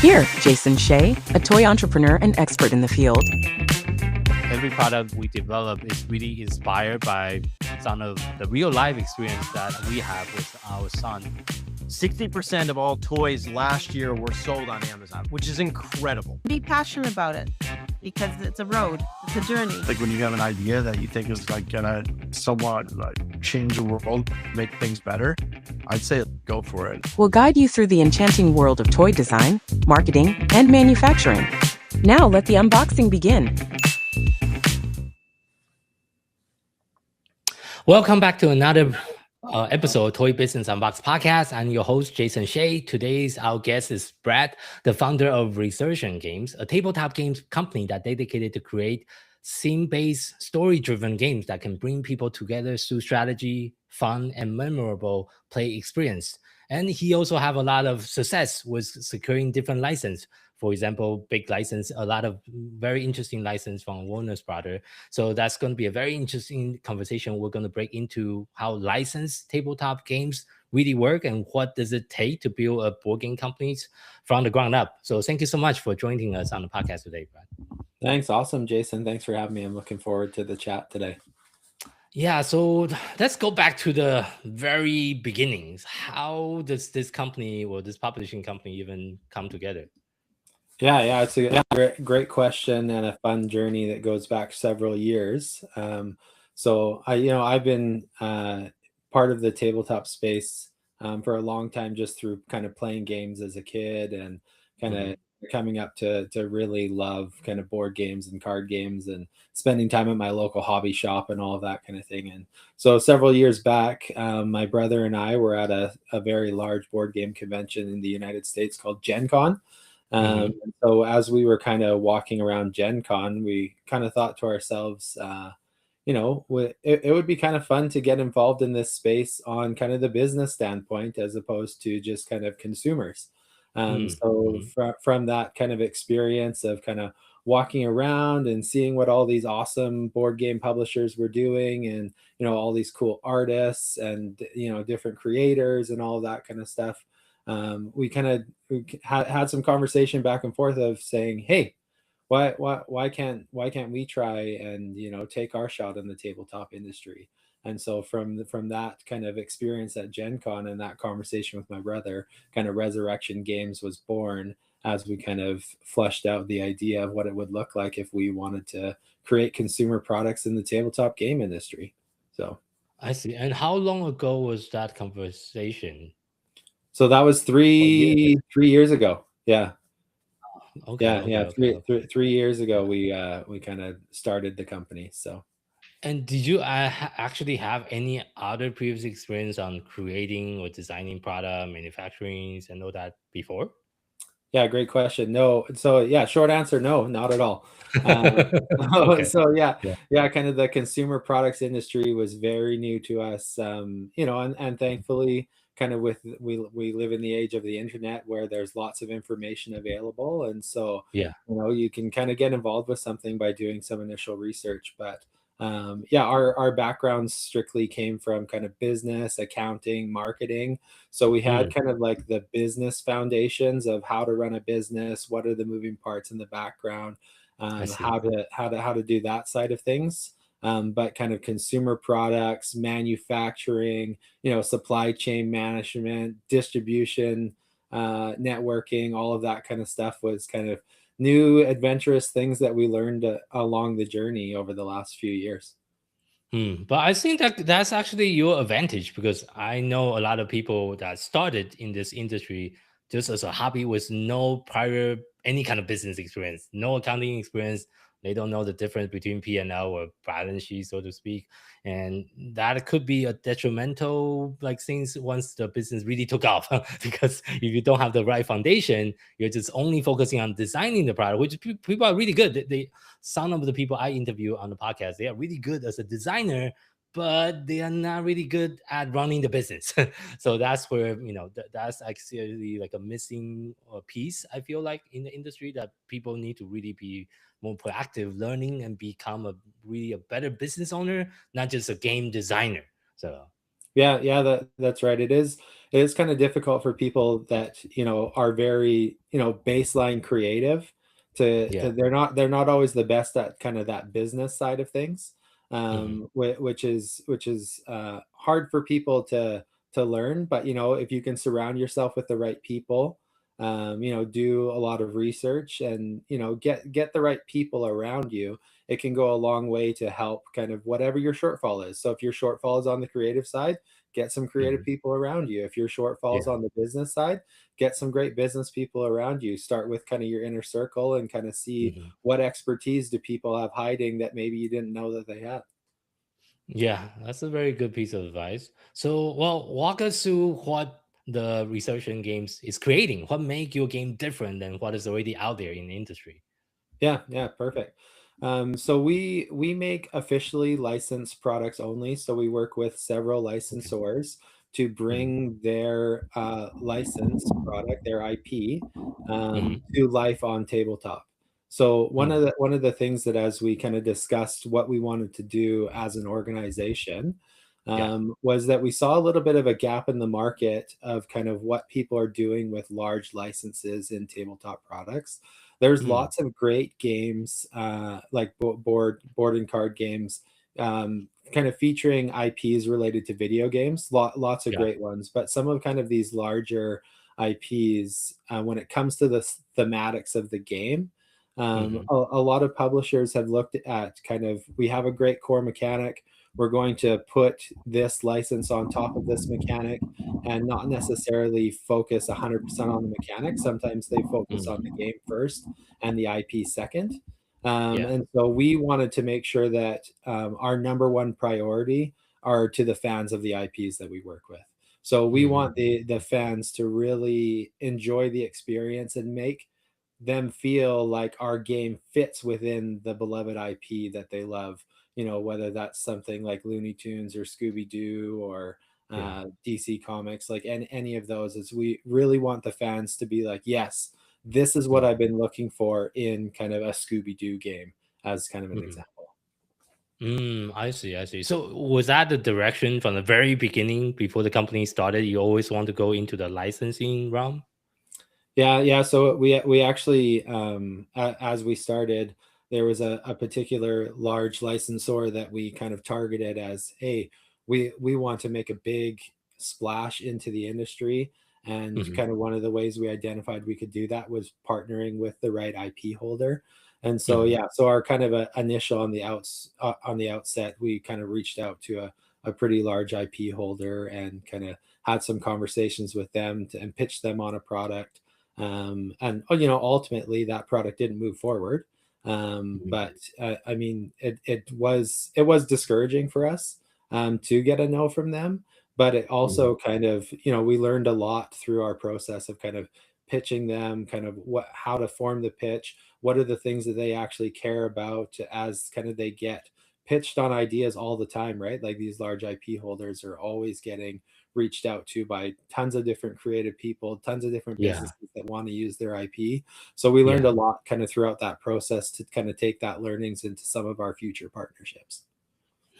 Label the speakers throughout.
Speaker 1: Here, Jason Shea, a toy entrepreneur and expert in the field.
Speaker 2: Every product we develop is really inspired by some of the real life experience that we have with our son.
Speaker 3: 60% of all toys last year were sold on Amazon, which is incredible.
Speaker 4: Be passionate about it because it's a road, it's a journey.
Speaker 5: Like when you have an idea that you think is like gonna somewhat like change the world, make things better, I'd say go for it.
Speaker 1: We'll guide you through the enchanting world of toy design, marketing, and manufacturing. Now let the unboxing begin.
Speaker 6: Welcome back to another episode of Toy Business Unboxed podcast. I'm your host, Jason Shea. Today's our guest is Brad, the founder of Resurgent Games, a tabletop games company that dedicated to create scene-based, story-driven games that can bring people together through strategy, fun, and memorable play experience. And he also have a lot of success with securing different license. For example, big license, a lot of very interesting license from Warner Brothers. So that's going to be a very interesting conversation. We're going to break into how licensed tabletop games really work and what does it take to build a board game companies from the ground up. So thank you so much for joining us on the podcast today, Brad.
Speaker 7: Thanks. Awesome, Jason. Thanks for having me. I'm looking forward to the chat today.
Speaker 6: Yeah, so let's go back to the very beginnings. How does this company or this publishing company even come together?
Speaker 7: Yeah, it's a great question and a fun journey that goes back several years. So I've been part of the tabletop space for a long time, just through kind of playing games as a kid and kind of coming up to really love kind of board games and card games and spending time at my local hobby shop and all of that kind of thing. And so several years back, my brother and I were at a very large board game convention in the United States called Gen Con. So as we were kind of walking around Gen Con, we kind of thought to ourselves, it would be kind of fun to get involved in this space on kind of the business standpoint, as opposed to just kind of consumers. From that kind of experience of kind of walking around and seeing what all these awesome board game publishers were doing and, all these cool artists and, different creators and all of that kind of stuff. We had some conversation back and forth of saying, hey, why can't we try and take our shot in the tabletop industry? And so from that kind of experience at Gen Con and that conversation with my brother, kind of Resurrection Games was born as we kind of fleshed out the idea of what it would look like if we wanted to create consumer products in the tabletop game industry. So
Speaker 6: I see. And how long ago was that conversation?
Speaker 7: So that was three years ago. Yeah.
Speaker 6: Okay.
Speaker 7: 3 years ago, we kind of started the company. So.
Speaker 6: And did you actually have any other previous experience on creating or designing product, manufacturing, and all that before?
Speaker 7: Yeah, great question. No. So yeah, short answer, no, not at all.
Speaker 6: Okay.
Speaker 7: So kind of the consumer products industry was very new to us. And thankfully, kind of we live in the age of the internet where there's lots of information available. And so, you can kind of get involved with something by doing some initial research. But our backgrounds strictly came from kind of business, accounting, marketing. So we had kind of like the business foundations of how to run a business, what are the moving parts in the background, how to do that side of things. But kind of consumer products, manufacturing, supply chain management, distribution, networking, all of that kind of stuff was kind of new adventurous things that we learned along the journey over the last few years.
Speaker 6: But I think that's actually your advantage, because I know a lot of people that started in this industry just as a hobby with no prior any kind of business experience, no accounting experience. They don't know the difference between P&L or balance sheet, so to speak. And that could be a detrimental things once the business really took off. Because if you don't have the right foundation, you're just only focusing on designing the product, which people are really good. Some of the people I interview on the podcast, they are really good as a designer, but they are not really good at running the business. So that's where, that's actually like a missing piece, I feel like, in the industry, that people need to really be more proactive, learning and become a better business owner, not just a game designer. So
Speaker 7: Yeah, that's right. It is kind of difficult for people that, are very, baseline creative
Speaker 6: Yeah.
Speaker 7: they're not always the best at kind of that business side of things.
Speaker 6: Hmm.
Speaker 7: Which is hard for people to learn, but if you can surround yourself with the right people, do a lot of research and, get the right people around you, it can go a long way to help kind of whatever your shortfall is. So if your shortfall is on the creative side, get some creative
Speaker 6: Hmm.
Speaker 7: people around you. If your shortfall is
Speaker 6: Yeah.
Speaker 7: on the business side, get some great business people around you. Start with kind of your inner circle and kind of see
Speaker 6: Hmm.
Speaker 7: what expertise do people have hiding that maybe you didn't know that they had.
Speaker 6: Yeah, that's a very good piece of advice. So, well, walk us through what the Resurgent Games is creating. What make your game different than what is already out there in the industry?
Speaker 7: Yeah, perfect. So we make officially licensed products only. So we work with several
Speaker 6: Okay.
Speaker 7: licensors to
Speaker 6: Hmm.
Speaker 7: bring their licensed product, their IP,
Speaker 6: Hmm.
Speaker 7: to life on tabletop. So one of
Speaker 6: Hmm.
Speaker 7: the one of the things that, as we kind of discussed what we wanted to do as an organization,
Speaker 6: Yeah.
Speaker 7: was that we saw a little bit of a gap in the market of kind of what people are doing with large licenses in tabletop products. There's
Speaker 6: Mm.
Speaker 7: lots of great games, like board and card games, kind of featuring IPs related to video games. Lots of
Speaker 6: Yeah.
Speaker 7: great ones, but some of kind of these larger IPs, when it comes to the thematics of the game,
Speaker 6: Hmm.
Speaker 7: a lot of publishers have looked at kind of, we have a great core mechanic. We're going to put this license on top of this mechanic and not necessarily focus 100% on the mechanics. Sometimes they focus on the
Speaker 6: Mm.
Speaker 7: game first and the IP second.
Speaker 6: Yeah.
Speaker 7: And so we wanted to make sure that our number one priority are to the fans of the IPs that we work with. So we want
Speaker 6: Hmm.
Speaker 7: the fans to really enjoy the experience and make them feel like our game fits within the beloved IP that they love. Whether that's something like Looney Tunes or Scooby Doo or
Speaker 6: Yeah.
Speaker 7: DC Comics, like any of those, is we really want the fans to be like, yes, this is what I've been looking for in kind of a Scooby Doo game, as kind of an
Speaker 6: Hmm.
Speaker 7: example.
Speaker 6: I see. I see. So, was that the direction from the very beginning before the company started? You always want to go into the licensing realm?
Speaker 7: Yeah. So we actually, as we started, there was a particular large licensor that we kind of targeted as, hey, we want to make a big splash into the industry, and
Speaker 6: Hmm.
Speaker 7: kind of one of the ways we identified we could do that was partnering with the right IP holder. And so
Speaker 6: Hmm.
Speaker 7: yeah, so our kind of a initial on the outset, we kind of reached out to a pretty large IP holder and kind of had some conversations with them and pitched them on a product, and ultimately that product didn't move forward. But I mean, it was discouraging for us, to get a no from them, but it
Speaker 6: Hmm.
Speaker 7: also kind of, we learned a lot through our process of kind of pitching them, kind of how to form the pitch, what are the things that they actually care about, as kind of they get pitched on ideas all the time, right? Like these large IP holders are always getting reached out to by tons of different creative people, tons of different
Speaker 6: Yeah.
Speaker 7: businesses that want to use their IP. So we learned
Speaker 6: Yeah.
Speaker 7: a lot kind of throughout that process to kind of take that learnings into some of our future partnerships.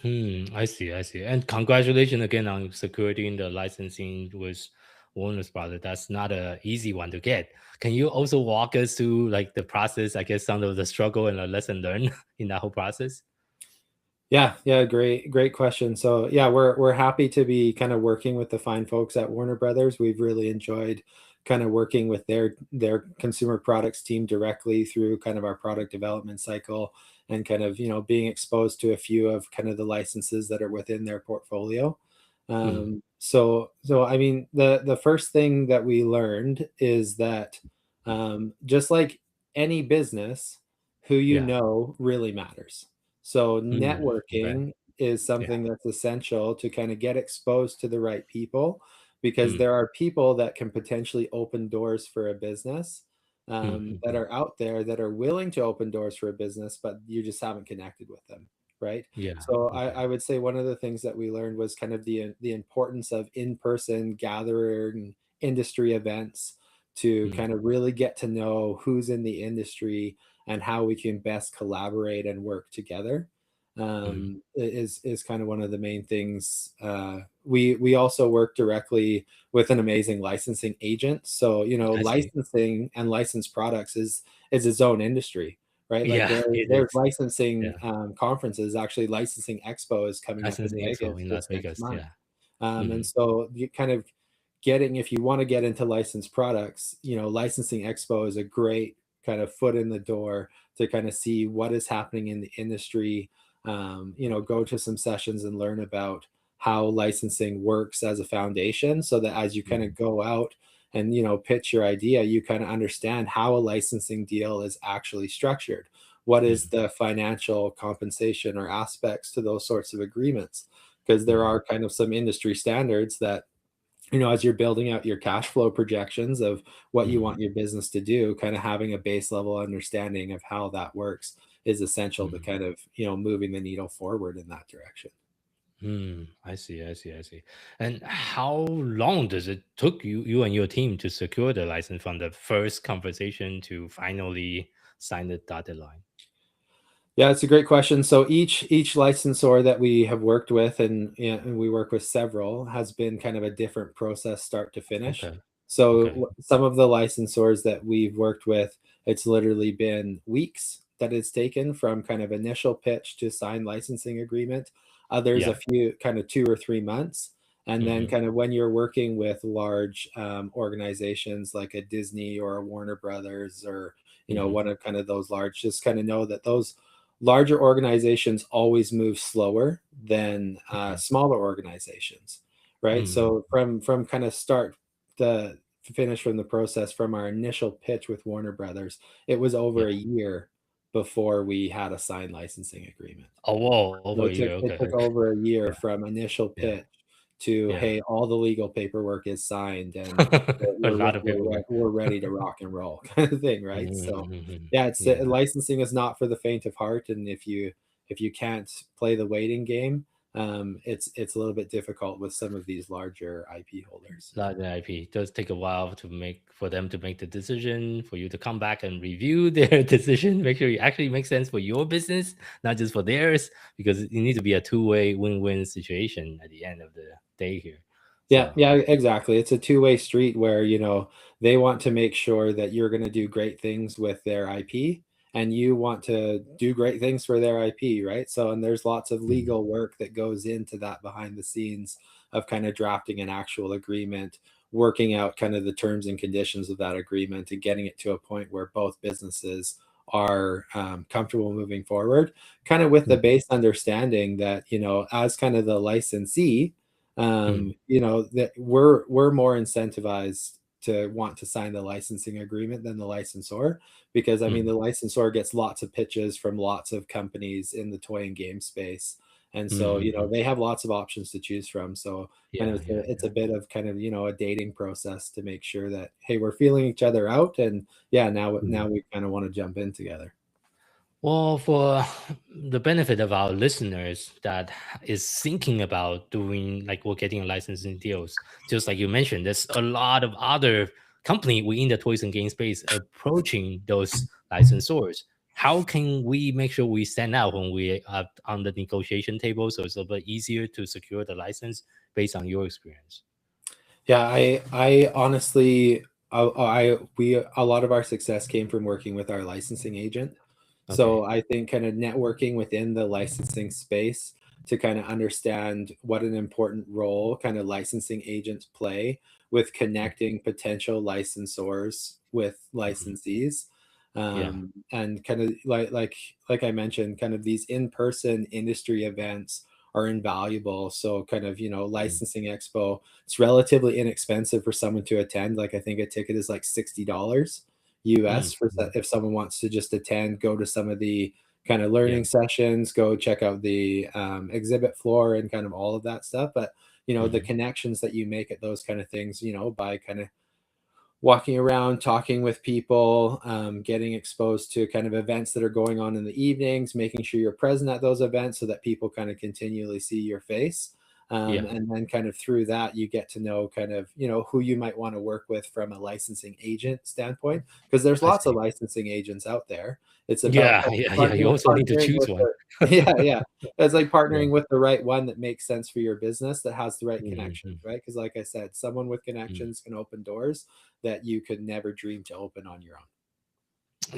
Speaker 6: I see. I see. And congratulations again on securing the licensing with Warner Brothers. That's not an easy one to get. Can you also walk us through like the process? I guess some of the struggle and the lesson learned in that whole process.
Speaker 7: Yeah, great question. So yeah, we're happy to be kind of working with the fine folks at Warner Brothers. We've really enjoyed kind of working with their consumer products team directly through kind of our product development cycle, and kind of, being exposed to a few of kind of the licenses that are within their portfolio.
Speaker 6: Mm.
Speaker 7: So I mean, the first thing that we learned is that, just like any business, who
Speaker 6: Yeah.
Speaker 7: really matters. So
Speaker 6: Okay.
Speaker 7: networking is
Speaker 6: Yeah.
Speaker 7: something that's essential to kind of get exposed to the right people, because
Speaker 6: Mm.
Speaker 7: there are people that can potentially open doors for a business, that
Speaker 6: Mhm.
Speaker 7: are out there that are willing to open doors for a business, but you just haven't connected with them, right?
Speaker 6: Yeah.
Speaker 7: So I
Speaker 6: Okay.
Speaker 7: would say one of the things that we learned was kind of the importance of in-person gathering industry events to
Speaker 6: Mm.
Speaker 7: kind of really get to know who's in the industry and how we can best collaborate and work together. is kind of one of the main things. We also work directly with an amazing licensing agent. So, you know,
Speaker 6: I see.
Speaker 7: licensing and licensed products is its own industry, right? Like
Speaker 6: Yeah, it
Speaker 7: there's
Speaker 6: is.
Speaker 7: licensing
Speaker 6: Yeah,
Speaker 7: conferences. Actually, Licensing Expo is coming up in
Speaker 6: licensing expo
Speaker 7: Vegas
Speaker 6: in Las
Speaker 7: this next
Speaker 6: Vegas.
Speaker 7: month.
Speaker 6: Yeah.
Speaker 7: And
Speaker 6: Mhm.
Speaker 7: so you kind of getting, if you want to get into licensed products, you know, Licensing Expo is a great kind of foot in the door to kind of see what is happening in the industry. You know, go to some sessions and learn about how licensing works as a foundation, so that as you kind
Speaker 6: Mhm.
Speaker 7: of go out and, you know, pitch your idea, you kind of understand how a licensing deal is actually structured. What is
Speaker 6: Mhm.
Speaker 7: the financial compensation or aspects to those sorts of agreements? Because there
Speaker 6: Mhm.
Speaker 7: are kind of some industry standards that, you know, as you're building out your cash flow projections of what you
Speaker 6: Mhm.
Speaker 7: want your business to do, kind of having a base level understanding of how that works is essential to
Speaker 6: Mhm.
Speaker 7: kind of, you know, moving the needle forward in that direction.
Speaker 6: I see, I see, I see. And how long does it took you and your team to secure the license from the first conversation to finally sign the dotted line?
Speaker 7: Yeah, it's a great question. So each licensor that we have worked with, and, you know, and we work with several, has been kind of a different process start to finish.
Speaker 6: Okay,
Speaker 7: So
Speaker 6: okay,
Speaker 7: some of the licensors that we've worked with, it's literally been weeks that it's taken from kind of initial pitch to sign licensing agreement. Others a
Speaker 6: yeah,
Speaker 7: few, kind of 2 or 3 months. And then
Speaker 6: hmm
Speaker 7: kind of when you're working with large organizations like a Disney or a Warner Brothers, or, you know,
Speaker 6: hmm
Speaker 7: one of kind of those large, just kind of know that those larger organizations always move slower than
Speaker 6: okay,
Speaker 7: smaller organizations, right?
Speaker 6: mm,
Speaker 7: So from kind of start the finish from the process, from our initial pitch with Warner Brothers, it was over a
Speaker 6: yeah.
Speaker 7: year before we had a signed licensing agreement.
Speaker 6: Oh, whoa,
Speaker 7: So
Speaker 6: over a year.
Speaker 7: it
Speaker 6: Okay,
Speaker 7: took
Speaker 6: okay.
Speaker 7: over a year
Speaker 6: Yeah,
Speaker 7: from initial
Speaker 6: yeah,
Speaker 7: pitch to,
Speaker 6: yeah.
Speaker 7: hey, all the legal paperwork is signed and
Speaker 6: A lot of paperwork.
Speaker 7: we're ready to rock and roll, kind of thing, right? So
Speaker 6: Mhm.
Speaker 7: yeah, it's
Speaker 6: Yeah.
Speaker 7: licensing is not for the faint of heart, and if you can't play the waiting game, it's a little bit difficult with some of these larger IP holders.
Speaker 6: Large IP. It does take a while to make for them to make the decision, for you to come back and review their decision, make sure it actually makes sense for your business, not just for theirs, because it needs to be a two-way win-win situation at the end of the day here.
Speaker 7: Yeah,
Speaker 6: So
Speaker 7: yeah, exactly. It's a two-way street where, you know, they want to make sure that you're going to do great things with their IP, and you want to do great things for their IP, right? So, and there's lots of
Speaker 6: mhm,
Speaker 7: legal work that goes into that behind the scenes of kind of drafting an actual agreement, working out kind of the terms and conditions of that agreement, and getting it to a point where both businesses are comfortable moving forward, kind of with the
Speaker 6: mhm,
Speaker 7: base understanding that, you know, as kind of the licensee,
Speaker 6: mhm,
Speaker 7: you know, that we're more incentivized to want to sign the licensing agreement than the licensor, because I mean
Speaker 6: mhm,
Speaker 7: the licensor gets lots of pitches from lots of companies in the toy and game space, and so, you know,
Speaker 6: mhm.
Speaker 7: they have lots of options to choose from. So kind of
Speaker 6: Yeah, yeah,
Speaker 7: it's
Speaker 6: yeah.
Speaker 7: a bit of kind of, you know, a dating process to make sure that, hey, we're feeling each other out, and yeah, now
Speaker 6: Mhm.
Speaker 7: we kind of want to jump in together.
Speaker 6: Well, for the benefit of our listeners that is thinking about doing like we're getting licensing deals, just like you mentioned, there's a lot of other company within the toys and game space approaching those licensors. How can we make sure we stand out when we are on the negotiation table so it's a bit easier to secure the license based on your experience?
Speaker 7: Yeah, I honestly, we a lot of our success came from working with our licensing agent. So
Speaker 6: Okay.
Speaker 7: I think kind of networking within the licensing space to kind of understand what an important role kind of licensing agents play with connecting potential licensors with
Speaker 6: Mhm.
Speaker 7: licensees.
Speaker 6: Yeah.
Speaker 7: And kind of like I mentioned, kind of these in-person industry events are invaluable. So kind of, you know,
Speaker 6: Mhm.
Speaker 7: licensing expo, it's relatively inexpensive for someone to attend. Like I think a ticket is like $60 US for
Speaker 6: Mhm.
Speaker 7: if someone wants to just attend, go to some of the kind of
Speaker 6: Yeah.
Speaker 7: learning sessions, go check out the exhibit floor and kind of all of that stuff. But, you know, the
Speaker 6: Mhm.
Speaker 7: connections that you make at those kind of things, you know, by kind of walking around, talking with people, getting exposed to kind of events that are going on in the evenings, making sure you're present at those events so that people kind of continually see your face.
Speaker 6: Yeah.
Speaker 7: And then kind of through that, you get to know kind of, who you might want to work with from a licensing agent standpoint, because there's
Speaker 6: I
Speaker 7: lots of
Speaker 6: see.
Speaker 7: licensing agents out there. It's about
Speaker 6: Yeah, yeah, yeah. You also need to
Speaker 7: partnering
Speaker 6: choose
Speaker 7: with
Speaker 6: one.
Speaker 7: yeah, yeah. It's like
Speaker 6: Yeah.
Speaker 7: partnering with the right one that makes sense for your business, that has the right connections,
Speaker 6: Mhm.
Speaker 7: right? Because like I said, someone with
Speaker 6: Mm.
Speaker 7: connections can open doors that you could never dream to open on your own.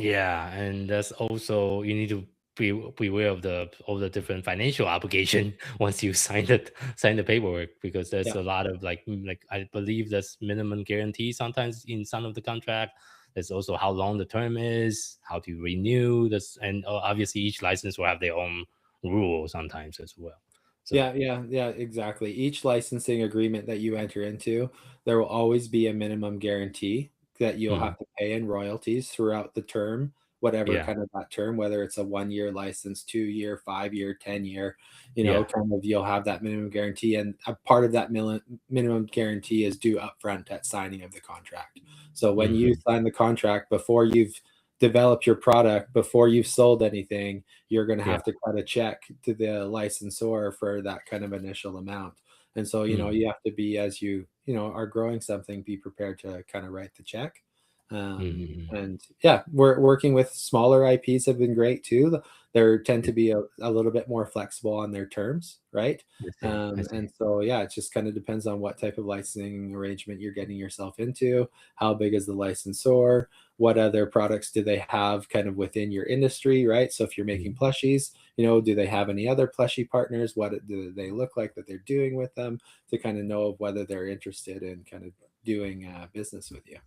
Speaker 6: Yeah, and that's also you need to be aware of the all the different financial obligation once you sign the paperwork, because there's
Speaker 7: Yeah.
Speaker 6: a lot of like I believe there's minimum guarantee sometimes in some of the contract. There's also how long the term is, how to renew this, and obviously each license will have their own rule sometimes as well. So
Speaker 7: Yeah, yeah, yeah, exactly. Each licensing agreement that you enter into, there will always be a minimum guarantee that you'll
Speaker 6: mhm,
Speaker 7: have to pay in royalties throughout the term, whatever
Speaker 6: yeah,
Speaker 7: kind of that term, whether it's a 1 year license, 2 year, 5 year, 10 year,
Speaker 6: yeah,
Speaker 7: kind of you'll have that minimum guarantee. And a part of that minimum guarantee is due upfront at signing of the contract. So when you
Speaker 6: mhm,
Speaker 7: sign the contract, before you've developed your product, before you've sold anything, you're going to
Speaker 6: yeah,
Speaker 7: have to cut a check to the licensor for that kind of initial amount. And so,
Speaker 6: mm,
Speaker 7: you have to be, as are growing something, be prepared to kind of write the check.
Speaker 6: mhm,
Speaker 7: And yeah, we're working with smaller IPs have been great too. They tend to be a little bit more flexible on their terms, right?
Speaker 6: I see, I see.
Speaker 7: And so, yeah, it just kind of depends on what type of licensing arrangement you're getting yourself into. How big is the licensor? What other products do they have kind of within your industry, right? So if you're making
Speaker 6: Mm.
Speaker 7: plushies, do they have any other plushie partners? What do they look like that they're doing with them, to kind of know whether they're interested in kind of doing business with you?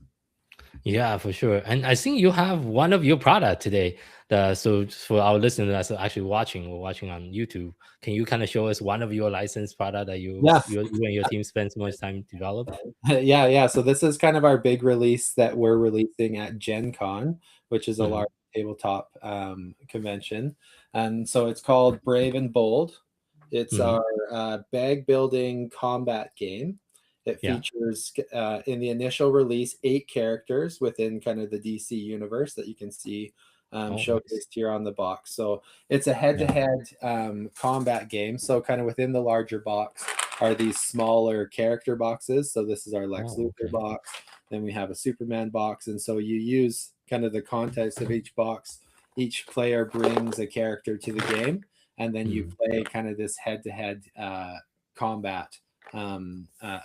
Speaker 6: Yeah, for sure. And I think you have one of your product today. So for our listeners that's actually watching or watching on YouTube, can you kind of show us one of your licensed product that
Speaker 7: Yeah.
Speaker 6: you and your team spend so much time develop?
Speaker 7: Yeah, yeah. So this is kind of our big release that we're releasing at Gen Con, which is a
Speaker 6: Mhm.
Speaker 7: large tabletop convention. And so it's called Brave and Bold. It's
Speaker 6: Mhm.
Speaker 7: our bag building combat game. It
Speaker 6: Yeah.
Speaker 7: features, in the initial release, 8 characters within kind of the DC universe that you can see
Speaker 6: Oh, nice.
Speaker 7: showcased here on the box. So it's a
Speaker 6: Yeah.
Speaker 7: head-to-head combat game. So kind of within the larger box are these smaller character boxes. So this is our Lex
Speaker 6: Oh,
Speaker 7: Luthor
Speaker 6: okay.
Speaker 7: box. Then we have a Superman box. And so you use kind of the context of each box. Each player brings a character to the game, and then you
Speaker 6: Mhm.
Speaker 7: play kind of this head-to-head combat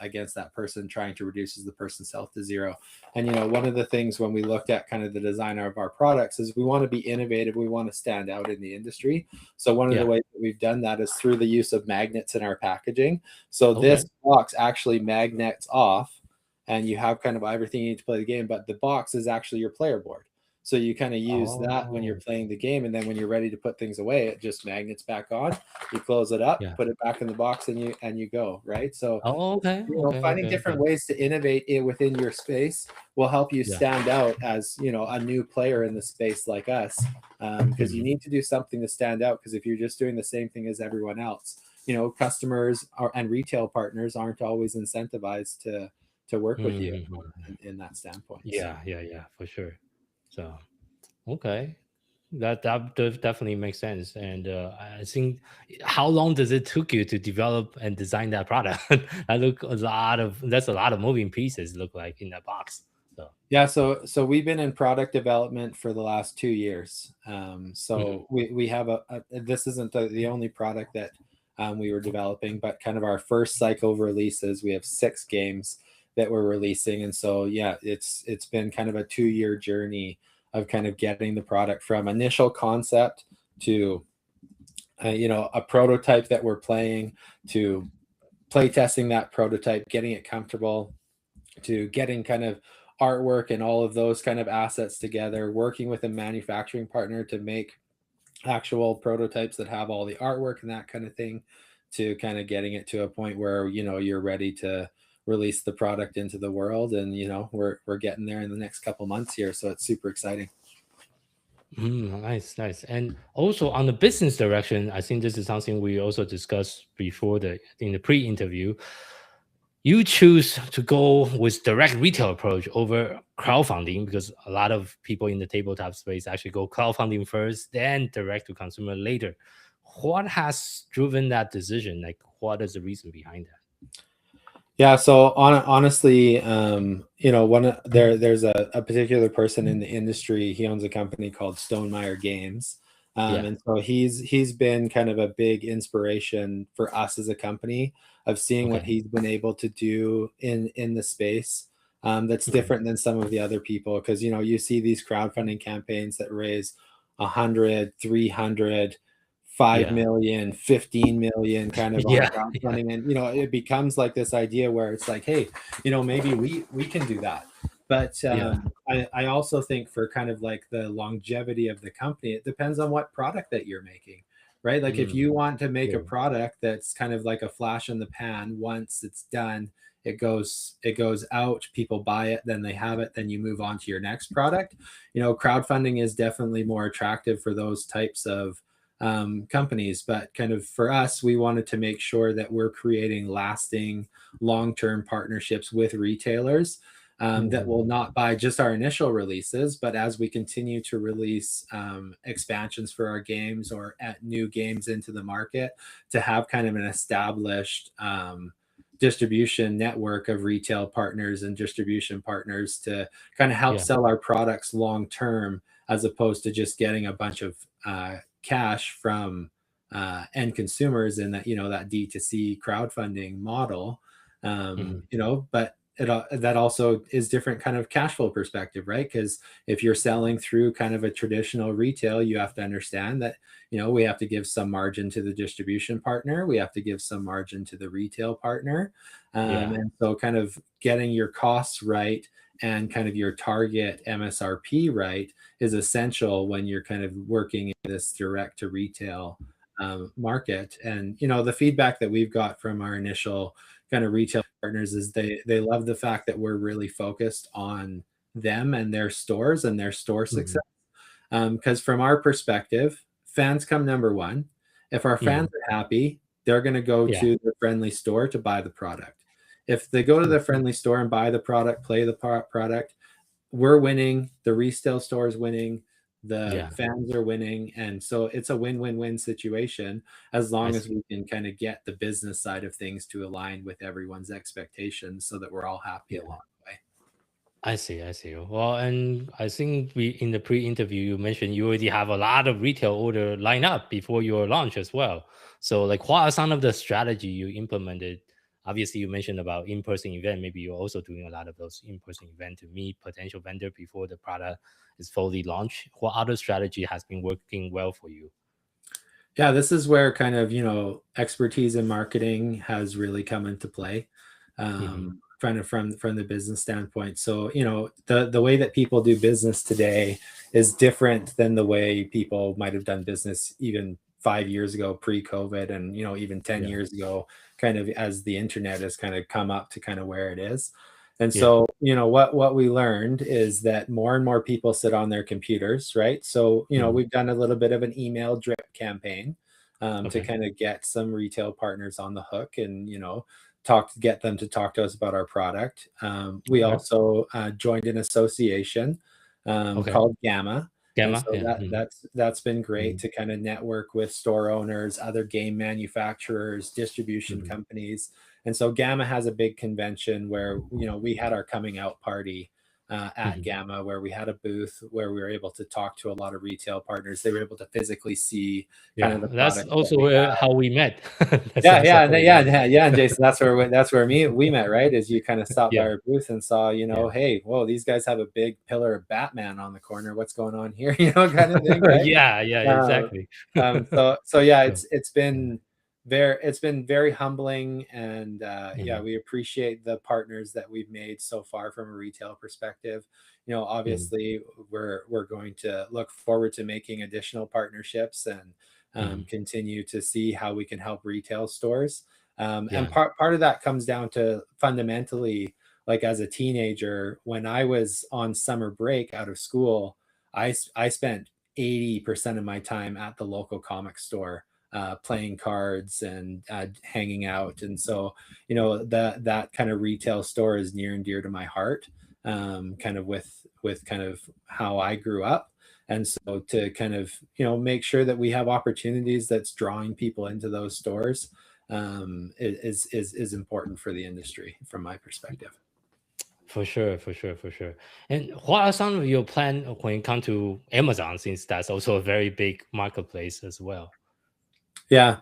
Speaker 7: against that person, trying to reduce the person's health to zero. And one of the things when we looked at kind of the design of our products is we want to be innovative, we want to stand out in the industry. So one of the
Speaker 6: Yeah.
Speaker 7: ways that we've done that is through the use of magnets in our packaging. So
Speaker 6: Okay.
Speaker 7: this box actually magnets off, and you have kind of everything you need to play the game, but the box is actually your player board. So you kind of use that when you're
Speaker 6: Oh,
Speaker 7: playing the game, and then when you're ready to put things away, it just magnets back on. You close it up,
Speaker 6: yeah.
Speaker 7: put it back in the box, and you go, right? So
Speaker 6: Oh, okay. Okay.
Speaker 7: finding
Speaker 6: Okay.
Speaker 7: different
Speaker 6: Okay.
Speaker 7: ways to innovate within your space will help you
Speaker 6: Yeah.
Speaker 7: stand out as a new player in the space like us, because you
Speaker 6: Mhm.
Speaker 7: need to do something to stand out. Because if you're just doing the same thing as everyone else, customers and retail partners aren't always incentivized to work with you
Speaker 6: Mhm.
Speaker 7: in that standpoint. So.
Speaker 6: Yeah. Yeah. Yeah. For sure. So okay. Definitely makes sense. And I think how long does it took you to develop and design that product? That's a lot of moving pieces look like in that box. So
Speaker 7: Yeah, so we've been in product development for the last 2 years.
Speaker 6: mhm.
Speaker 7: So we have this isn't the only product that we were developing, but kind of our first cycle of releases, we have 6 games that we're releasing, and so yeah, it's been kind of a 2 year journey of kind of getting the product from initial concept to a prototype that we're playing, to play testing that prototype, getting it comfortable, to getting kind of artwork and all of those kind of assets together, working with a manufacturing partner to make actual prototypes that have all the artwork and that kind of thing, to kind of getting it to a point where you're ready to release the product into the world. And we're getting there in the next couple months here, so it's super exciting.
Speaker 6: Nice, nice. And also on the business direction, I think this is something we also discussed before in the pre-interview. You choose to go with direct retail approach over crowdfunding, because a lot of people in the tabletop space actually go crowdfunding first, then direct to consumer later. What has driven that decision? Like, what is the reason behind that?
Speaker 7: Yeah, so honestly, you know, there's a particular person in the industry. He owns a company called Stonemeyer Games,
Speaker 6: Yeah.
Speaker 7: and so he's been kind of a big inspiration for us as a company of seeing what
Speaker 6: Okay.
Speaker 7: he's been able to do in the space. That's
Speaker 6: Mhm.
Speaker 7: different than some of the other people, because you know you see these crowdfunding campaigns that raise 100, 300, 5
Speaker 6: Yeah.
Speaker 7: million, 15 million kind of on
Speaker 6: Yeah. Yeah.
Speaker 7: crowdfunding. And, you know, it becomes like this idea where it's like, hey, you know, maybe we can do that. But
Speaker 6: Yeah.
Speaker 7: I also think for kind of like the longevity of the company, it depends on what product that you're making, right? Like if you want to make a
Speaker 6: True.
Speaker 7: product that's kind of like a flash in the pan, once it's done, it goes out, people buy it, then they have it, then you move on to your next product. You know, crowdfunding is definitely more attractive for those types of companies. But kind of for us, we wanted to make sure that we're creating lasting long-term partnerships with retailers that will not buy just our initial releases, but as we continue to release expansions for our games or at new games into the market, to have kind of an established distribution network of retail partners and distribution partners to kind of help
Speaker 6: Yeah.
Speaker 7: sell our products long term, as opposed to just getting a bunch of cash from end consumers in that, you know, that D2C crowdfunding model. You know, but that also is different kind of cash flow perspective, right? Because if you're selling through kind of a traditional retail, you have to understand that, you know, we have to give some margin to the distribution partner, we have to give some margin to the retail partner,
Speaker 6: Yeah.
Speaker 7: and so kind of getting your costs right and kind of your target MSRP right is essential when you're kind of working in this direct to retail market. And you know, the feedback that we've got from our initial kind of retail partners is they love the fact that we're really focused on them and their stores and their store success. Because from our perspective, fans come number one. If our fans are happy, they're going to go
Speaker 6: Yeah.
Speaker 7: to the friendly store to buy the product. If they go to the friendly store and buy the product, play the product, we're winning, the retail store is winning, the
Speaker 6: Yeah.
Speaker 7: fans are winning, and so it's a win-win-win situation, as
Speaker 6: I
Speaker 7: long as
Speaker 6: see.
Speaker 7: we can kind of get the business side of things to align with everyone's expectations so that we're all happy
Speaker 6: Yeah.
Speaker 7: along the way.
Speaker 6: I see. I see. Well, and I think we in the pre-interview you mentioned you already have a lot of retail order lined up before your launch as well. So, like, what are some of the strategy you implemented? Obviously, you mentioned about in-person event. Maybe you're also doing a lot of those in-person event to meet potential vendor before the product is fully launched. What other strategy has been working well for you?
Speaker 7: Yeah, this is where kind of, you know, expertise in marketing has really come into play, kind of from the business standpoint. So, you know, the way that people do business today is different than the way people might have done business even 5 years ago, pre-COVID, and you know, even 10
Speaker 6: Yeah.
Speaker 7: years ago, kind of as the internet has kind of come up to kind of where it is. And
Speaker 6: Yeah.
Speaker 7: so, you know, what we learned is that more and more people sit on their computers, right? So, you know, we've done a little bit of an email drip campaign to
Speaker 6: Okay.
Speaker 7: kind of get some retail partners on the hook and, you know, get them to talk to us about our product. We
Speaker 6: Okay.
Speaker 7: also joined an association
Speaker 6: Okay.
Speaker 7: called Gamma. And
Speaker 6: Gamma.
Speaker 7: so
Speaker 6: Yeah.
Speaker 7: that's been great to kind of network with store owners, other game manufacturers, distribution companies. And so Gamma has a big convention where, you know, we had our coming out party at Gamma, where we had a booth where we were able to talk to a lot of retail partners. They were able to physically see kind
Speaker 6: Yeah.
Speaker 7: of the
Speaker 6: That's
Speaker 7: products that
Speaker 6: also
Speaker 7: we have.
Speaker 6: how we met. That's
Speaker 7: Yeah,
Speaker 6: also
Speaker 7: yeah,
Speaker 6: how we
Speaker 7: yeah,
Speaker 6: met.
Speaker 7: yeah, and Jason, that's where we met, right? Is you kind of stopped by
Speaker 6: Yeah.
Speaker 7: our booth and saw, you know,
Speaker 6: Yeah.
Speaker 7: hey, whoa, these guys have a big pillar of Batman on the corner. What's going on here? You know, kind of thing, right?
Speaker 6: Yeah. Yeah.
Speaker 7: Um,
Speaker 6: Exactly.
Speaker 7: so yeah,
Speaker 6: So,
Speaker 7: it's been very humbling, and yeah,
Speaker 6: mhm,
Speaker 7: we appreciate the partners that we've made so far from a retail perspective. You know,
Speaker 6: mhm,
Speaker 7: obviously we're going to look forward to making additional partnerships and
Speaker 6: mhm.
Speaker 7: continue to see how we can help retail stores. And
Speaker 6: Yeah.
Speaker 7: part of that comes down to fundamentally, like as a teenager, when I was on summer break out of school, I spent 80% of my time at the local comic store, playing cards and hanging out. And so, you know, that kind of retail store is near and dear to my heart, kind of with kind of how I grew up. And so to kind of, you know, make sure that we have opportunities that's drawing people into those stores, is important for the industry from my perspective.
Speaker 6: For sure, for sure, for sure. And what are some of your plans when it comes to Amazon, since that's also a very big marketplace as well?
Speaker 7: Yeah.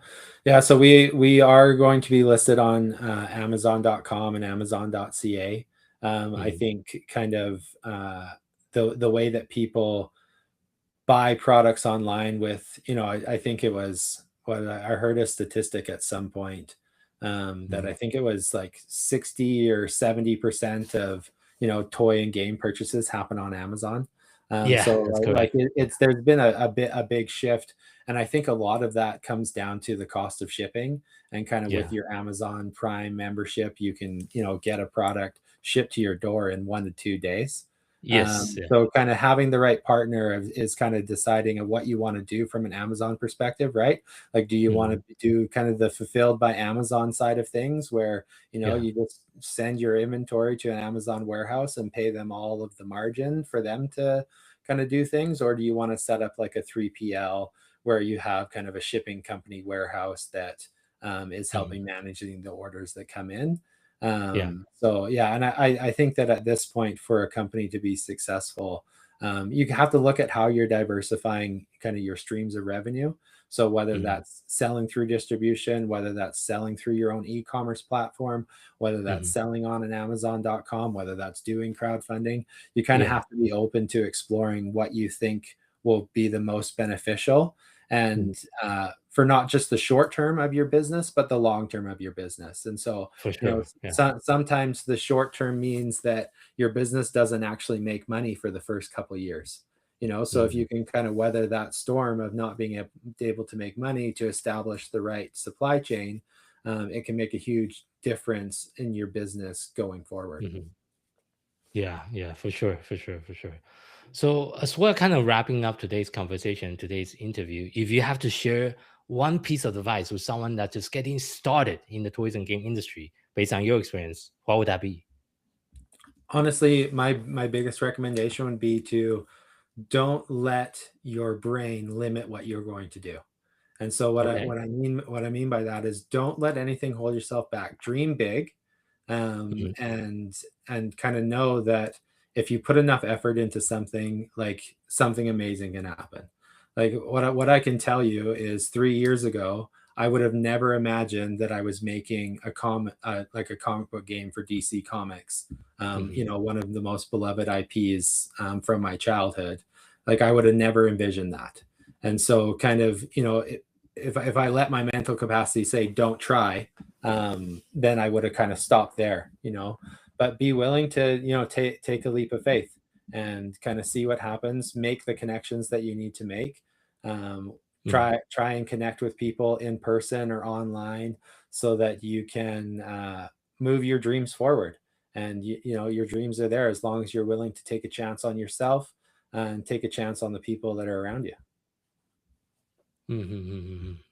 Speaker 7: So we are going to be listed on Amazon.com and Amazon.ca. I think kind of the way that people buy products online with, I think it was what I heard a statistic at some point that I think it was like 60 or 70% of toy and game purchases happen on Amazon.
Speaker 6: Yeah,
Speaker 7: So
Speaker 6: that's
Speaker 7: like
Speaker 6: correct.
Speaker 7: it's there's been a big shift, and I think a lot of that comes down to the cost of shipping. And kind of with
Speaker 6: Yeah.
Speaker 7: your Amazon Prime membership, you can get a product shipped to your door in 1 to 2 days.
Speaker 6: Yes. Yeah.
Speaker 7: So kind of having the right partner is kind of deciding of what you want to do from an Amazon perspective, right? Like, do you want to do kind of the fulfilled by Amazon side of things where,
Speaker 6: Yeah.
Speaker 7: you just send your inventory to an Amazon warehouse and pay them all of the margin for them to kind of do things? Or do you want to set up like a 3PL where you have kind of a shipping company warehouse that is helping managing the orders that come in?
Speaker 6: Yeah.
Speaker 7: So yeah, and I think that at this point, for a company to be successful, you have to look at how you're diversifying kind of your streams of revenue. So whether that's selling through distribution, whether that's selling through your own e-commerce platform, whether that's selling on an Amazon.com, whether that's doing crowdfunding, you kind of
Speaker 6: Yeah.
Speaker 7: have to be open to exploring what you think will be the most beneficial. And for not just the short term of your business, but the long term of your business. And so,
Speaker 6: For sure. Yeah.
Speaker 7: sometimes the short term means that your business doesn't actually make money for the first couple of years. So if you can kind of weather that storm of not being able to make money to establish the right supply chain, it can make a huge difference in your business going forward.
Speaker 6: Yeah, yeah, for sure, for sure, for sure. So, as we're kind of wrapping up today's conversation, today's interview, if you have to share one piece of advice with someone that's just getting started in the toys and game industry based on your experience, what would that be?
Speaker 7: Honestly, my biggest recommendation would be to don't let your brain limit what you're going to do. And so
Speaker 6: Okay.
Speaker 7: what I mean by that is, don't let anything hold yourself back. Dream big,
Speaker 6: Mhm.
Speaker 7: and kind of know that if you put enough effort into something, like, something amazing can happen. Like, what I can tell you is, 3 years ago, I would have never imagined that I was making like a comic book game for DC Comics, one of the most beloved IPs from my childhood. Like, I would have never envisioned that. And so, kind of, if I let my mental capacity say don't try, then I would have kind of stopped there. But be willing to take a leap of faith and kind of see what happens, make the connections that you need to make. Try and connect with people in person or online, so that you can move your dreams forward. And your dreams are there as long as you're willing to take a chance on yourself and take a chance on the people that are around you.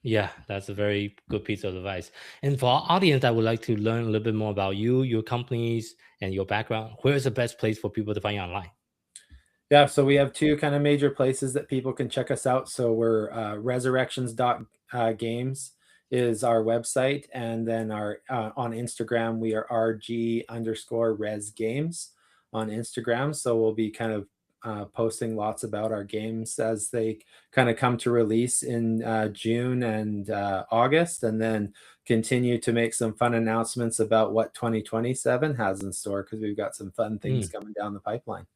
Speaker 6: Yeah, that's a very good piece of advice. And for our audience that would like to learn a little bit more about you, your companies, and your background, where is the best place for people to find you online?
Speaker 7: Yeah, so we have two kind of major places that people can check us out. So we're resurrections.games is our website. And then our on Instagram, we are RG_resgames on Instagram. So we'll be kind of posting lots about our games as they kind of come to release in June and August, and then continue to make some fun announcements about what 2027 has in store, because we've got some fun things coming down the pipeline.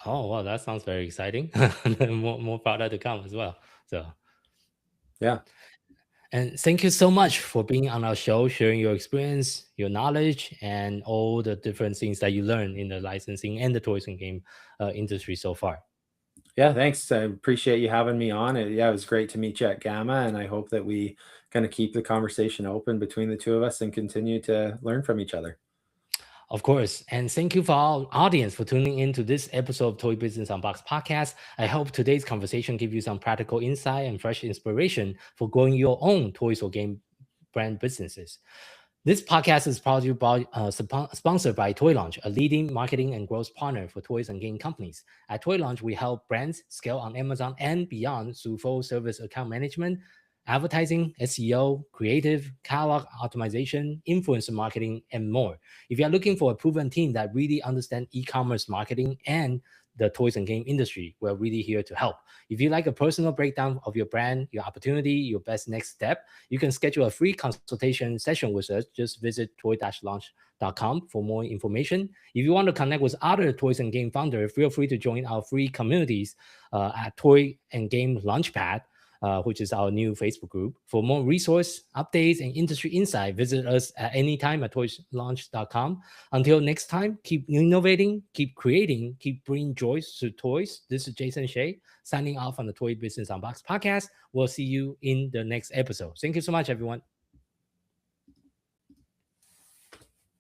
Speaker 6: Oh, wow, that sounds very exciting. more product to come as well. So,
Speaker 7: Yeah.
Speaker 6: and thank you so much for being on our show, sharing your experience, your knowledge, and all the different things that you learned in the licensing and the toys and game industry so far.
Speaker 7: Yeah, thanks. I appreciate you having me on. It was great to meet you at Gamma, and I hope that we kind of keep the conversation open between the two of us and continue to learn from each other.
Speaker 6: Of course. And thank you for our audience for tuning in to this episode of Toy Business Unboxed podcast. I hope today's conversation gives you some practical insight and fresh inspiration for growing your own toys or game brand businesses. This podcast is proudly sponsored by Toy Launch, a leading marketing and growth partner for toys and game companies. At Toy Launch, we help brands scale on Amazon and beyond through full service account management, advertising, SEO, creative, catalog optimization, influencer marketing, and more. If you are looking for a proven team that really understand e-commerce marketing and the toys and game industry, we're really here to help. If you like a personal breakdown of your brand, your opportunity, your best next step, you can schedule a free consultation session with us. Just visit toy-launch.com for more information. If you want to connect with other toys and game founders, feel free to join our free communities at Toy and Game Launchpad, which is our new Facebook group. For more resource updates and industry insight, visit us at anytime at toylaunch.com. Until next time, keep innovating, keep creating, keep bringing joy to toys. This is Jason Shea signing off on the Toy Business Unboxed podcast. We'll see you in the next episode. Thank you so much, everyone.